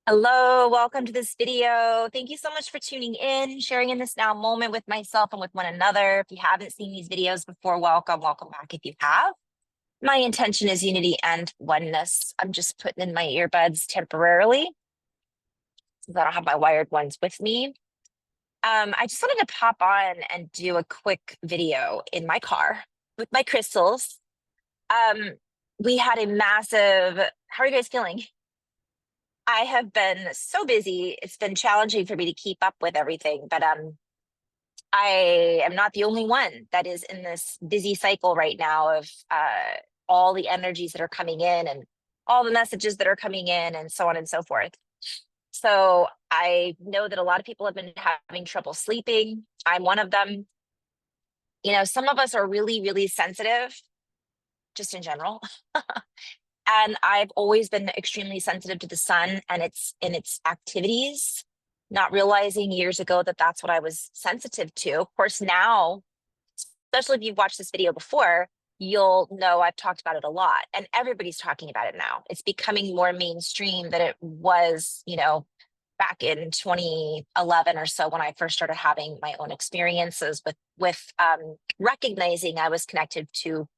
Hello, welcome to this video. Thank you so much for tuning in, sharing in this now moment with myself and with one another. If you haven't seen these videos before, welcome back if you have. My intention is unity and oneness. I'm just putting in my earbuds temporarily since I don't have my wired ones with me. I just wanted to pop on and do a quick video in my car with my crystals. Um, we had a massive, how are you guys feeling? I have been so busy. It's been challenging for me to keep up with everything, but I am not the only one that is in this busy cycle right now of all the energies that are coming in and all the messages that are coming in and so on and so forth. So I know that a lot of people have been having trouble sleeping. I'm one of them. You know, some of us are really, really sensitive, just in general. And I've always been extremely sensitive to the sun and its activities, not realizing years ago that that's what I was sensitive to. Of course, now, especially if you've watched this video before, you'll know I've talked about it a lot, and everybody's talking about it now. It's becoming more mainstream than it was, back in 2011 or so when I first started having my own experiences with recognizing I was connected to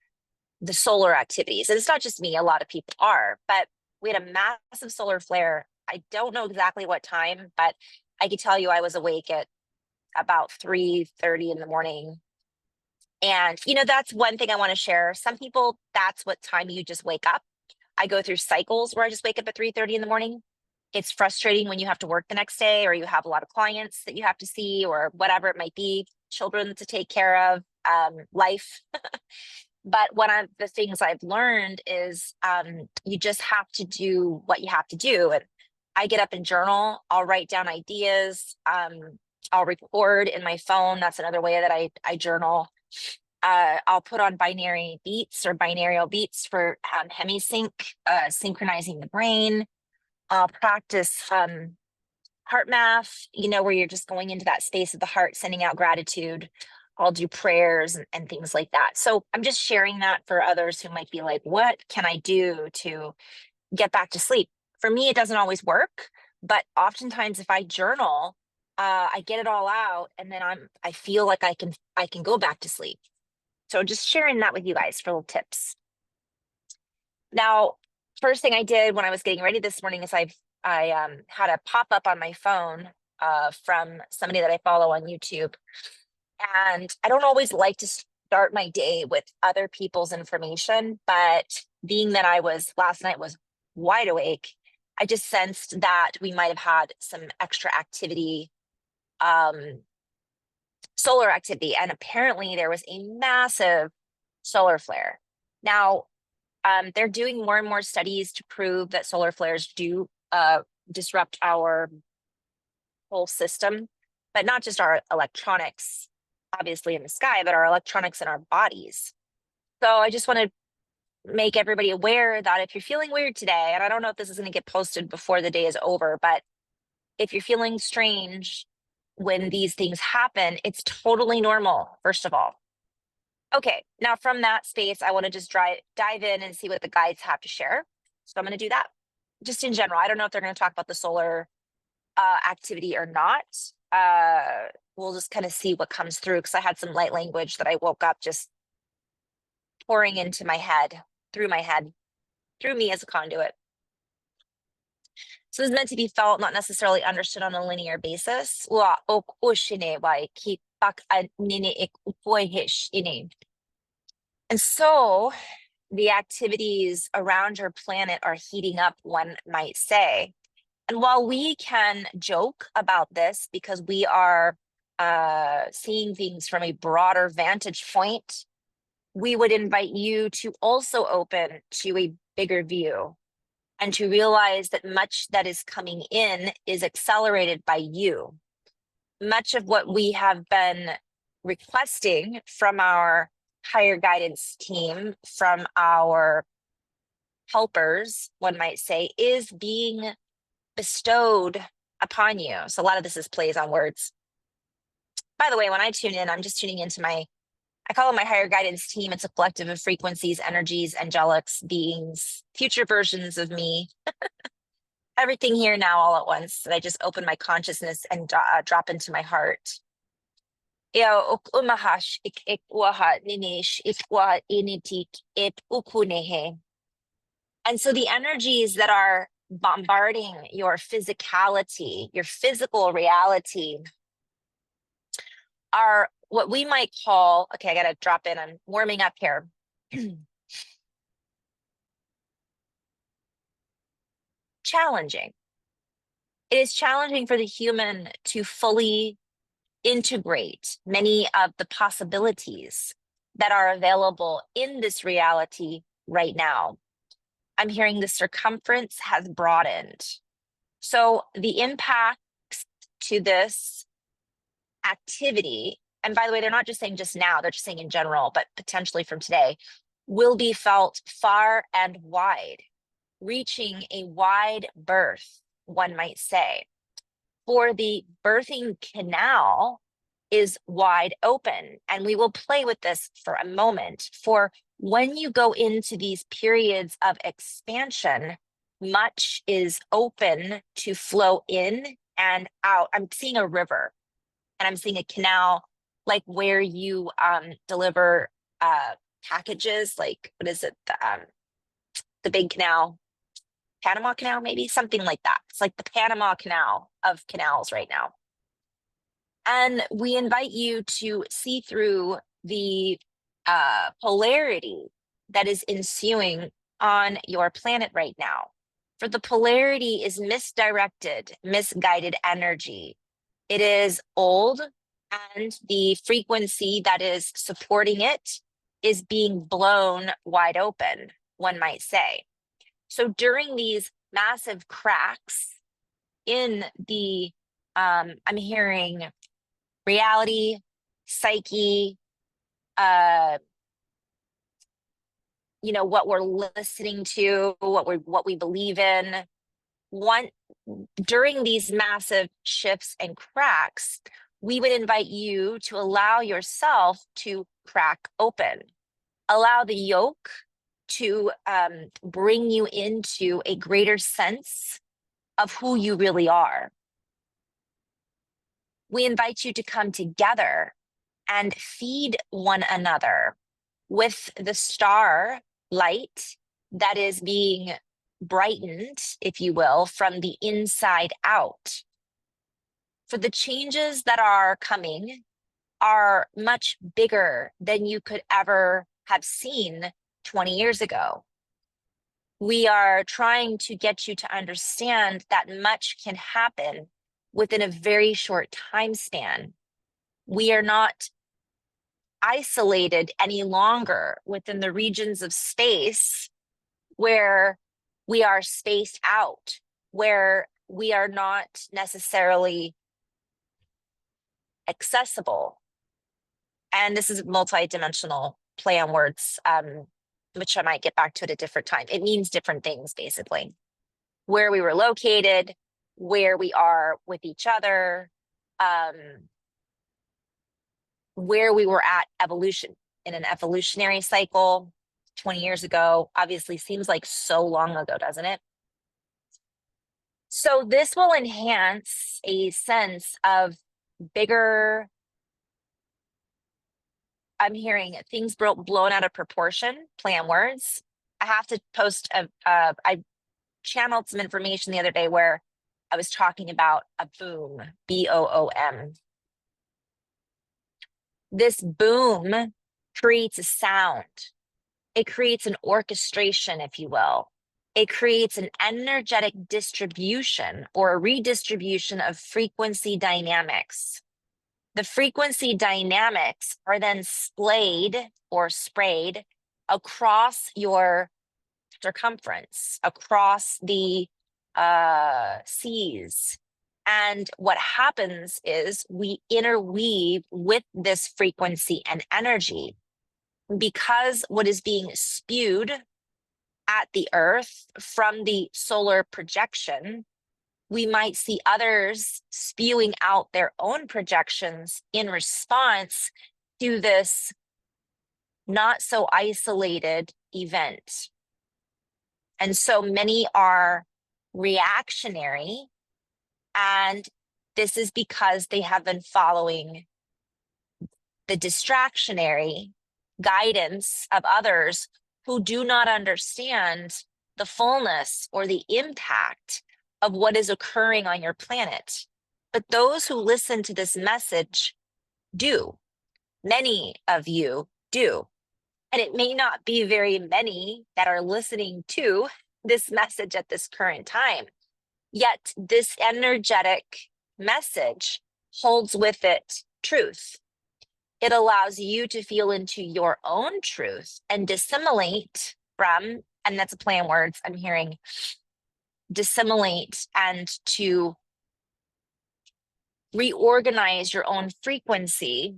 the solar activities. And it's not just me, a lot of people are, but we had a massive solar flare. I don't know exactly what time, but I could tell you I was awake at about 3:30 in the morning. And that's one thing I want to share. Some people, that's what time you just wake up. I go through cycles where I just wake up at 3:30 in the morning. It's frustrating when you have to work the next day or you have a lot of clients that you have to see or whatever it might be, children to take care of, life. But one of the things I've learned is you just have to do what you have to do. And I get up and journal. I'll write down ideas. I'll record in my phone. That's another way that I journal. I'll put on binary beats or binaural beats for hemisync, synchronizing the brain. I'll practice heart math, where you're just going into that space of the heart, sending out gratitude. I'll do prayers and things like that. So I'm just sharing that for others who might be like, what can I do to get back to sleep? For me, it doesn't always work, but oftentimes if I journal, I get it all out and then I feel like I can go back to sleep. So just sharing that with you guys for little tips. Now, first thing I did when I was getting ready this morning is I had a pop up on my phone from somebody that I follow on YouTube. And I don't always like to start my day with other people's information, but being that last night was wide awake, I just sensed that we might have had some extra activity, solar activity. And apparently there was a massive solar flare. Now, they're doing more and more studies to prove that solar flares do disrupt our whole system, but not just our electronics, obviously in the sky, but our electronics in our bodies. So I just want to make everybody aware that if you're feeling weird today, and I don't know if this is going to get posted before the day is over, but if you're feeling strange when these things happen, it's totally normal, first of all. Okay, now from that space, I want to just dive in and see what the guides have to share. So I'm going to do that. Just in general, I don't know if they're going to talk about the solar activity or not. We'll just kind of see what comes through because I had some light language that I woke up just pouring into my head, through me as a conduit. So it's meant to be felt, not necessarily understood on a linear basis. And so the activities around your planet are heating up, one might say. And while we can joke about this because we are seeing things from a broader vantage point, we would invite you to also open to a bigger view and to realize that much that is coming in is accelerated by you. Much of what we have been requesting from our higher guidance team, from our helpers, one might say, is being bestowed upon you. So a lot of this is plays on words. By the way, when I tune in, I'm just tuning into my I call it my higher guidance team. It's a collective of frequencies, energies, angelics, beings, future versions of me, everything here now all at once. That I just open my consciousness and drop into my heart. Umahash ik waha ninish ik wa initik it ukunehe. And so the energies that are bombarding your physicality, your physical reality, are what we might call, okay, I got to drop in, I'm warming up here. Challenging. It is challenging for the human to fully integrate many of the possibilities that are available in this reality right now. I'm hearing the circumference has broadened. So the impacts to this activity, and by the way, they're not just saying just now, they're just saying in general, but potentially from today, will be felt far and wide, reaching a wide berth, one might say. For the birthing canal is wide open, and we will play with this for a moment. For when you go into these periods of expansion, much is open to flow in and out. I'm seeing a river and I'm seeing a canal, like where you deliver packages, like what is it? The big canal, Panama Canal, maybe something like that. It's like the Panama Canal of canals right now. And we invite you to see through the polarity that is ensuing on your planet right now. For the polarity is misdirected, misguided energy. It is old, and the frequency that is supporting it is being blown wide open, one might say. So during these massive cracks in the, I'm hearing reality, psyche, what we're listening to, what we believe in. During these massive shifts and cracks, we would invite you to allow yourself to crack open, allow the yoke to bring you into a greater sense of who you really are. We invite you to come together and feed one another with the star light that is being brightened, if you will, from the inside out. For the changes that are coming are much bigger than you could ever have seen 20 years ago. We are trying to get you to understand that much can happen within a very short time span. We are not isolated any longer within the regions of space where we are spaced out, where we are not necessarily accessible. And this is multidimensional play on words, which I might get back to at a different time. It means different things, basically. Where we were located, where we are with each other, where we were at evolution in an evolutionary cycle 20 years ago. Obviously seems like so long ago, doesn't it? So this will enhance a sense of bigger, I'm hearing things blown out of proportion, play on words. I have to post I channeled some information the other day where I was talking about a boom, B-O-O-M. This boom creates a sound. It creates an orchestration, if you will. It creates an energetic distribution or a redistribution of frequency dynamics. The frequency dynamics are then splayed or sprayed across your circumference, across the seas. And what happens is we interweave with this frequency and energy, because what is being spewed at the earth from the solar projection, we might see others spewing out their own projections in response to this not so isolated event. And so many are reactionary, and this is because they have been following the distractionary guidance of others who do not understand the fullness or the impact of what is occurring on your planet. But those who listen to this message do. Many of you do. And it may not be very many that are listening to this message at this current time. Yet this energetic message holds with it truth. It allows you to feel into your own truth and dissimulate from, and that's a play on words I'm hearing, dissimulate, and to reorganize your own frequency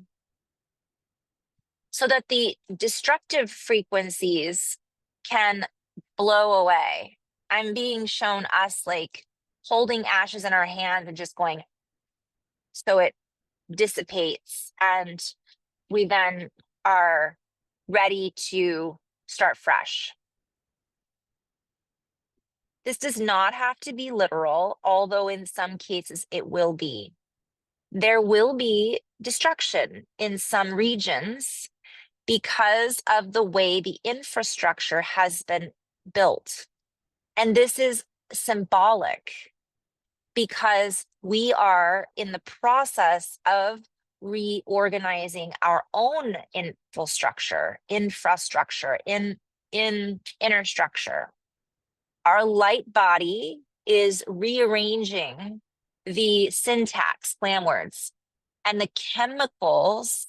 so that the destructive frequencies can blow away. I'm being shown us like holding ashes in our hands and just going, so it dissipates, and we then are ready to start fresh. This does not have to be literal, although in some cases it will be. There will be destruction in some regions because of the way the infrastructure has been built. And this is symbolic because we are in the process of reorganizing our own infrastructure, in inner structure. Our light body is rearranging the syntax, plan words, and the chemicals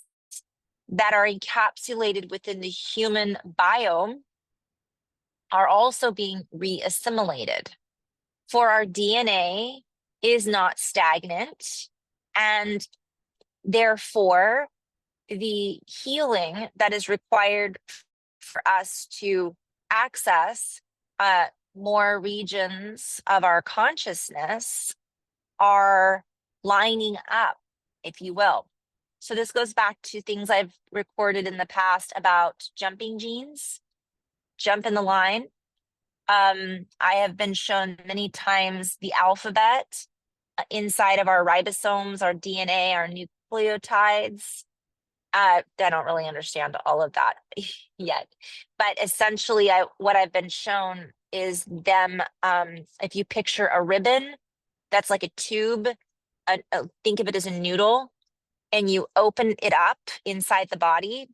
that are encapsulated within the human biome are also being reassimilated. For our DNA is not stagnant, and therefore the healing that is required for us to access more regions of our consciousness are lining up, if you will. So this goes back to things I've recorded in the past about jumping genes, jump in the line. I have been shown many times the alphabet inside of our ribosomes, our DNA, our nucleotides. I don't really understand all of that yet, but essentially what I've been shown is them, if you picture a ribbon that's like a tube, think of it as a noodle, and you open it up inside the body.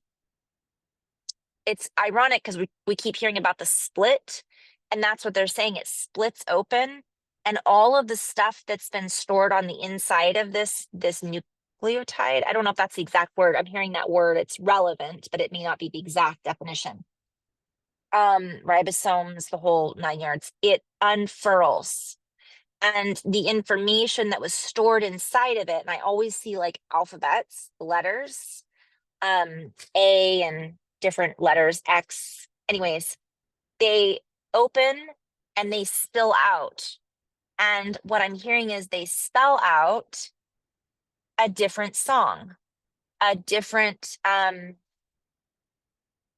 It's ironic because we keep hearing about the split, and that's what they're saying. It splits open, and all of the stuff that's been stored on the inside of this nucleotide, I don't know if that's the exact word. I'm hearing that word. It's relevant, but it may not be the exact definition. Ribosomes, the whole 9 yards, it unfurls. And the information that was stored inside of it, and I always see like alphabets, letters, A and different letters, X. Anyways, they open and they spill out. And what I'm hearing is they spell out a different song, a different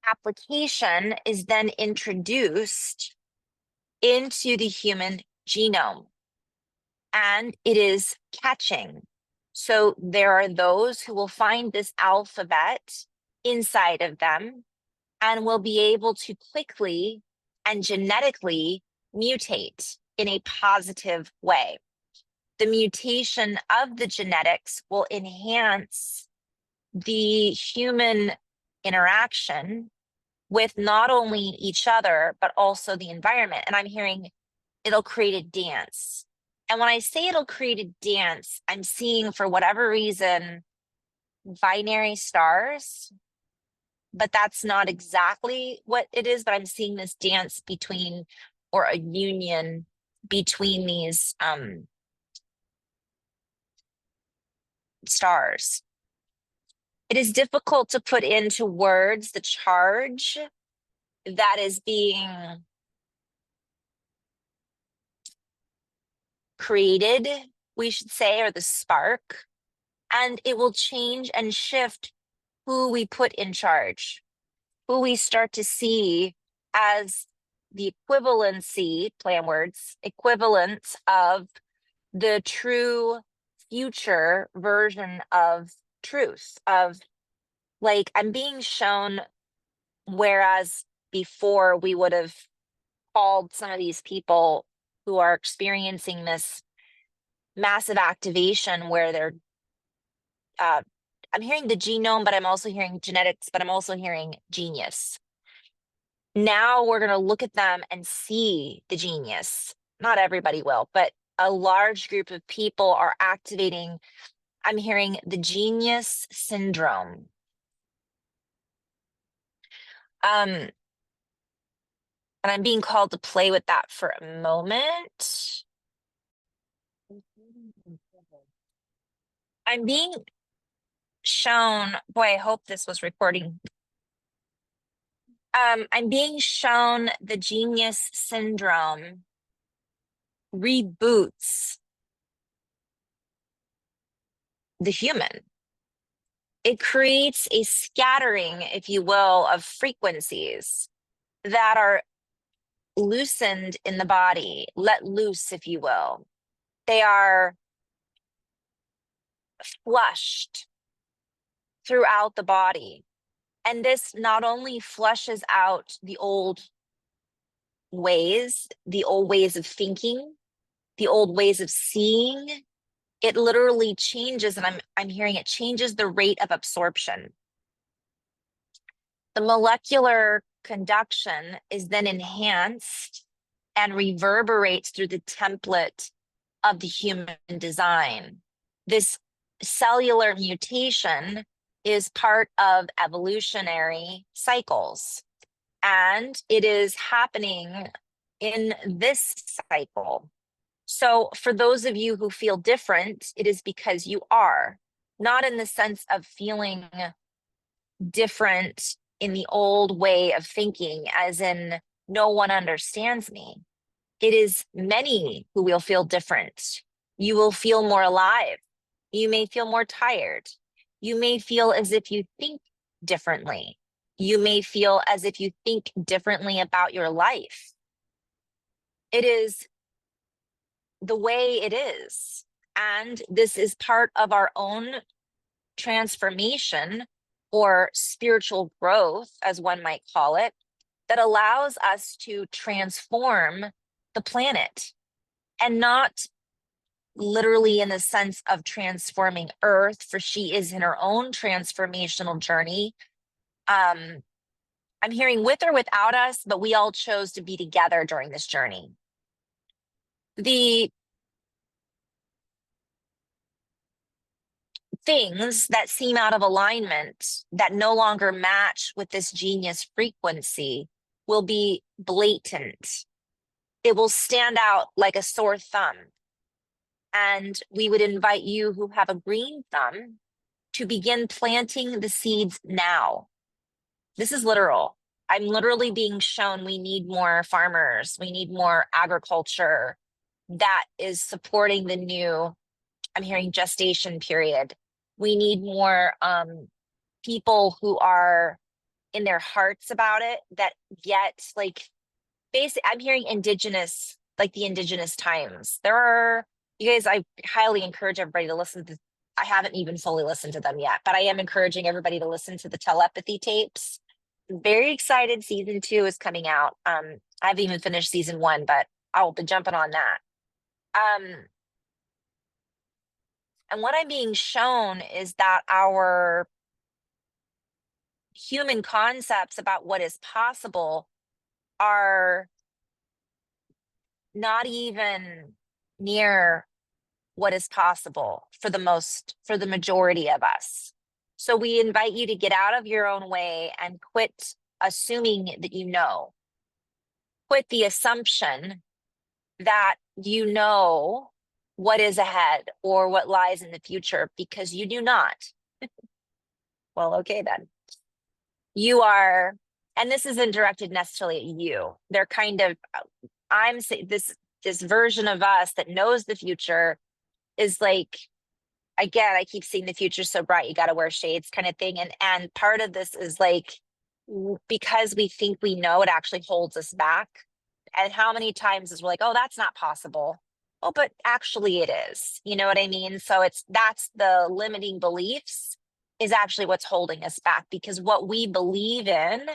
application is then introduced into the human genome, and it is catching. So there are those who will find this alphabet inside of them and will be able to quickly and genetically mutate in a positive way. The mutation of the genetics will enhance the human interaction with not only each other, but also the environment. And I'm hearing it'll create a dance. And when I say it'll create a dance, I'm seeing, for whatever reason, binary stars, but that's not exactly what it is. But I'm seeing this dance between, or a union between these stars. It is difficult to put into words the charge that is being created, we should say, or the spark, and it will change and shift who we put in charge. who we start to see as the equivalency, plan words, equivalent of the true future version of truth, of like, I'm being shown, whereas before we would have called some of these people who are experiencing this massive activation where they're I'm hearing the genome, but I'm also hearing genetics, but I'm also hearing genius. Now we're going to look at them and see the genius. Not everybody will, but a large group of people are activating. I'm hearing the genius syndrome. And I'm being called to play with that for a moment. I'm being shown, boy, I hope this was recording. I'm being shown the genius syndrome reboots the human. It creates a scattering, if you will, of frequencies that are loosened in the body, let loose, if you will. They are flushed throughout the body. And this not only flushes out the old ways of thinking, the old ways of seeing, it literally changes, and I'm hearing it changes the rate of absorption. The molecular conduction is then enhanced and reverberates through the template of the human design. This cellular mutation is part of evolutionary cycles, and it is happening in this cycle. So for those of you who feel different, it is because you are, not in the sense of feeling different in the old way of thinking, as in no one understands me. It is many who will feel different. You will feel more alive. You may feel more tired. You may feel as if you think differently. You may feel as if you think differently about your life. It is the way it is. And this is part of our own transformation or spiritual growth, as one might call it, that allows us to transform the planet, and not literally in the sense of transforming Earth, for she is in her own transformational journey. I'm hearing with or without us, but we all chose to be together during this journey. The things that seem out of alignment, that no longer match with this genius frequency, will be blatant. It will stand out like a sore thumb. And we would invite you who have a green thumb to begin planting the seeds now. This is literal. I'm literally being shown we need more farmers. We need more agriculture that is supporting the new, I'm hearing gestation period. We need more people who are in their hearts about it, that get like, basically, I'm hearing indigenous, like the indigenous times. There are, you guys, I highly encourage everybody to listen to, I haven't even fully listened to them yet, but I am encouraging everybody to listen to the telepathy tapes. Very excited. Season 2 is coming out. I haven't even finished season 1, but I'll be jumping on that. And what I'm being shown is that our human concepts about what is possible are not even near what is possible for the majority of us. So we invite you to get out of your own way and quit assuming that you know. Quit the assumption that you know what is ahead or what lies in the future, because you do not. Well, okay then. You are, and this isn't directed necessarily at you. They're kind of, I'm saying this version of us that knows the future is like, again, I keep seeing the future so bright, you got to wear shades kind of thing. And part of this is like, because we think we know, it actually holds us back. And how many times is we're like, oh, that's not possible. Oh, but actually it is. You know what I mean? So that's the limiting beliefs is actually what's holding us back, because what we believe in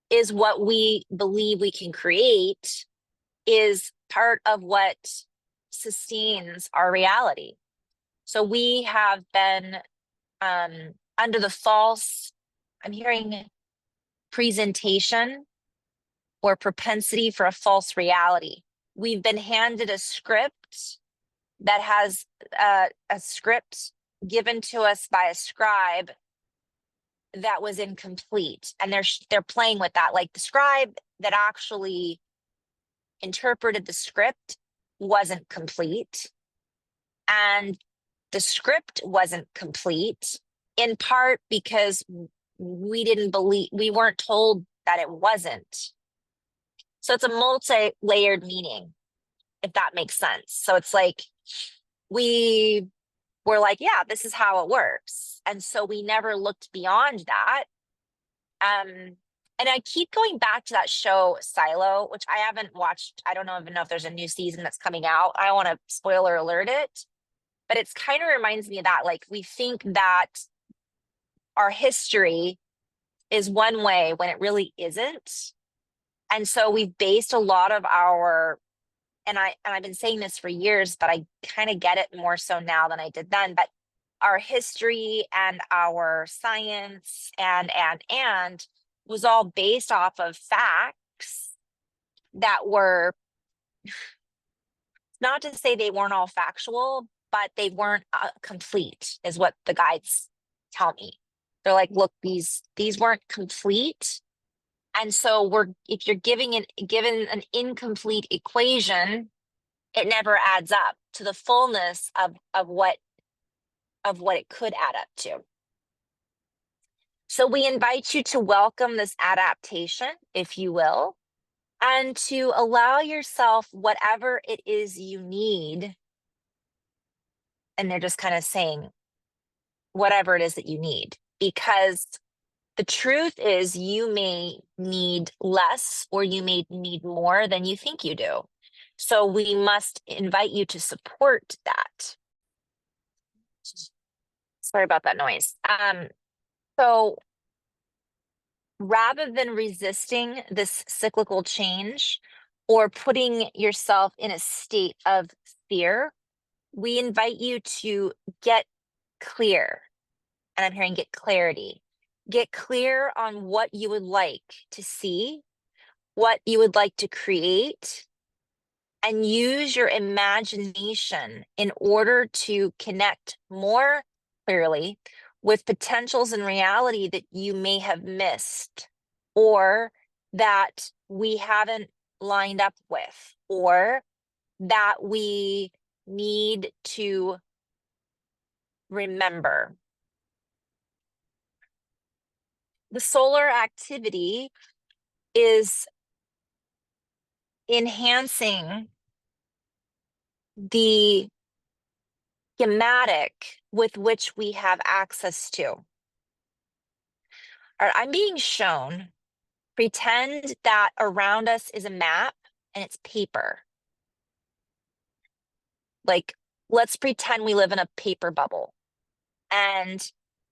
is what we believe we can create, is part of what sustains our reality. So we have been under the false, I'm hearing presentation or propensity for a false reality. We've been handed a script that has a script given to us by a scribe that was incomplete, and they're playing with that. Like, the scribe that actually interpreted the script wasn't complete, and the script wasn't complete in part because we weren't told that it wasn't. So it's a multi-layered meaning, if that makes sense. So it's like we were like, yeah, this is how it works. And so we never looked beyond that. And I keep going back to that show Silo, which I haven't watched. I don't even know if there's a new season that's coming out. I don't want to spoiler alert it, but it's kind of reminds me of that. Like, we think that our history is one way when it really isn't. And so we've based a lot of our, and I've been saying this for years, but I kind of get it more so now than I did then. But our history and our science and was all based off of facts that were, not to say they weren't all factual, but they weren't complete, is what the guides tell me. They're like, look, these weren't complete. And so if you're given an incomplete equation, it never adds up to the fullness of what it could add up to. So we invite you to welcome this adaptation, if you will, and to allow yourself whatever it is you need. And they're just kind of saying whatever it is that you need, because the truth is you may need less or you may need more than you think you do. So we must invite you to support that. Sorry about that noise. So rather than resisting this cyclical change or putting yourself in a state of fear, we invite you to get clear. And I'm hearing get clarity. Get clear on what you would like to see, what you would like to create, and use your imagination in order to connect more clearly with potentials in reality that you may have missed, or that we haven't lined up with, or that we need to remember. The solar activity is enhancing the schematic with which we have access to. All right, I'm being shown, pretend that around us is a map and it's paper. Like, let's pretend we live in a paper bubble. And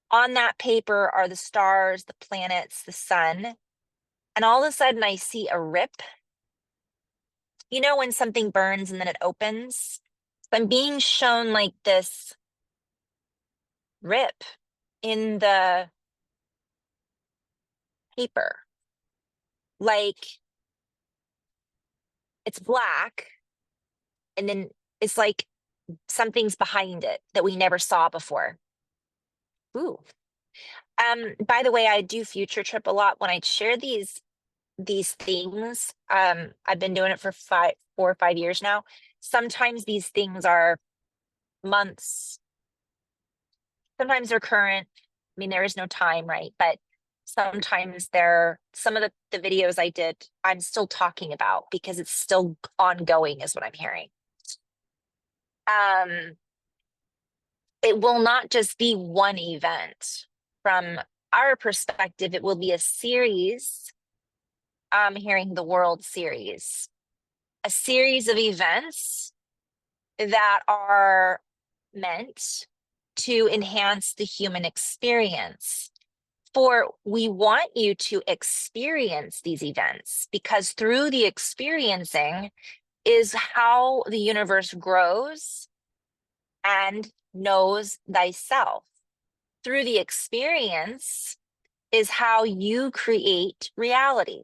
on that paper are the stars, the planets, the sun. And all of a sudden I see a rip. You know, when something burns and then it opens? I'm being shown like this rip in the paper. Like, it's black, and then it's like something's behind it that we never saw before. Ooh. By the way, I do future trip a lot when I share these things. I've been doing it for 4 or 5 years now. Sometimes these things are months, sometimes they're current. I mean, there is no time, right? But sometimes some of the videos I did, I'm still talking about because it's still ongoing, is what I'm hearing. It will not just be one event from our perspective, it will be a series. I'm hearing the World Series, a series of events that are meant to enhance the human experience. For we want you to experience these events, because through the experiencing is how the universe grows and knows thyself. Through the experience is how you create reality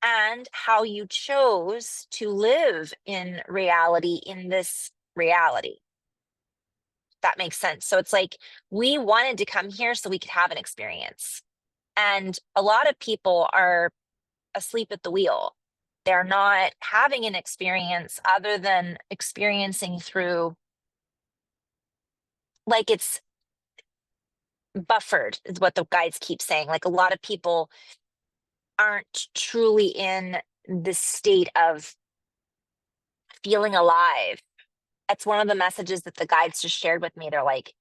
and how you chose to live in reality, in this reality. That makes sense. So it's like we wanted to come here so we could have an experience. And a lot of people are asleep at the wheel. They're not having an experience other than experiencing through, like, it's buffered, is what the guides keep saying. Like, a lot of people aren't truly in this state of feeling alive. That's one of the messages that the guides just shared with me. They're like,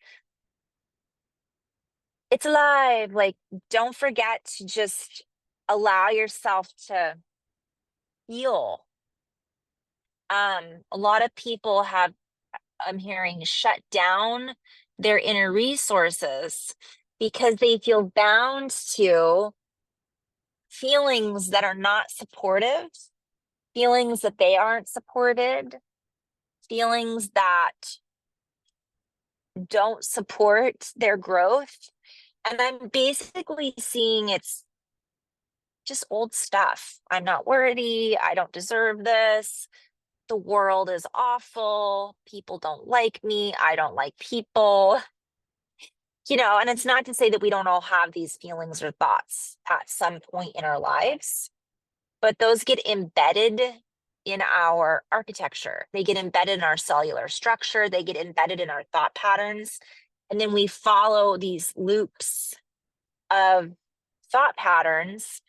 it's alive. Like, don't forget to just allow yourself to feel. A lot of people have, I'm hearing, shut down their inner resources because they feel bound to feelings that are not supportive, feelings that they aren't supported, feelings that don't support their growth. And I'm basically seeing it's just old stuff. I'm not worthy. I don't deserve this. The world is awful. People don't like me. I don't like people. And it's not to say that we don't all have these feelings or thoughts at some point in our lives, but those get embedded in our architecture. They get embedded in our cellular structure. They get embedded in our thought patterns. And then we follow these loops of thought patterns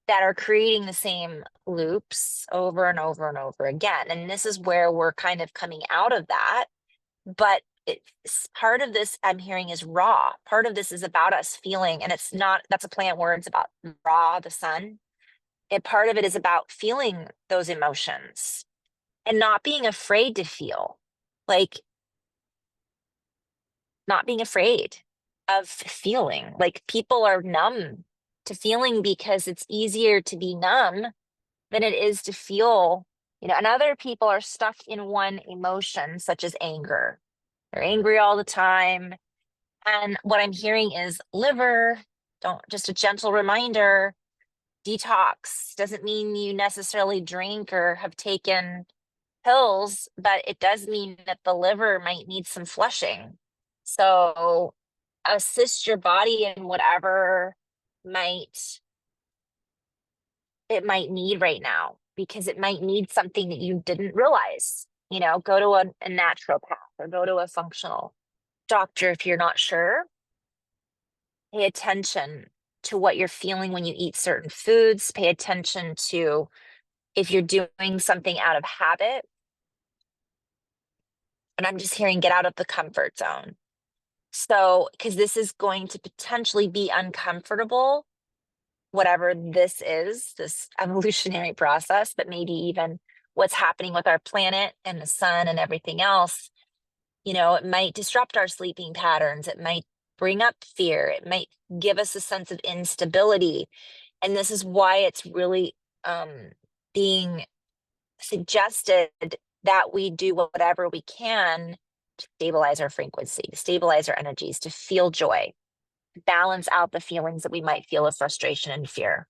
that are creating the same loops over and over and over again. And this is where we're kind of coming out of that. But part of this I'm hearing is raw. Part of this is about us feeling, and it's not, that's a play on words, about Ra, the sun. And part of it is about feeling those emotions and not being afraid to feel, like not being afraid of feeling. Like, people are numb to feeling because it's easier to be numb than it is to feel, and other people are stuck in one emotion, such as anger. They're angry all the time. And what I'm hearing is, liver, don't, just a gentle reminder, detox doesn't mean you necessarily drink or have taken pills, but it does mean that the liver might need some flushing. So assist your body in whatever might it might need right now, because it might need something that you didn't realize. Go to a naturopath or go to a functional doctor if you're not sure. Pay attention to what you're feeling when you eat certain foods. Pay attention to if you're doing something out of habit. And I'm just hearing, get out of the comfort zone. So, because this is going to potentially be uncomfortable, whatever this is, this evolutionary process, but maybe even what's happening with our planet and the sun and everything else. It might disrupt our sleeping patterns. It might bring up fear. It might give us a sense of instability. And this is why it's really being suggested that we do whatever we can to stabilize our frequency, to stabilize our energies, to feel joy, balance out the feelings that we might feel of frustration and fear.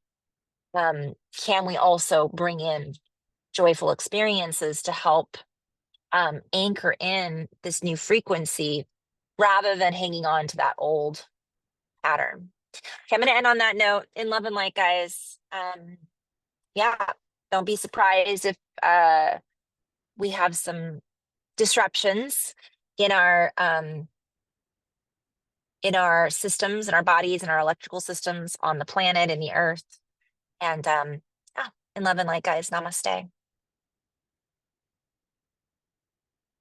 Can we also bring in joyful experiences to help anchor in this new frequency rather than hanging on to that old pattern? Okay, I'm going to end on that note. In love and light, guys. Yeah, don't be surprised if we have some disruptions in our systems, in our bodies, in our electrical systems, on the planet, in the earth. And yeah, in love and light, guys. Namaste.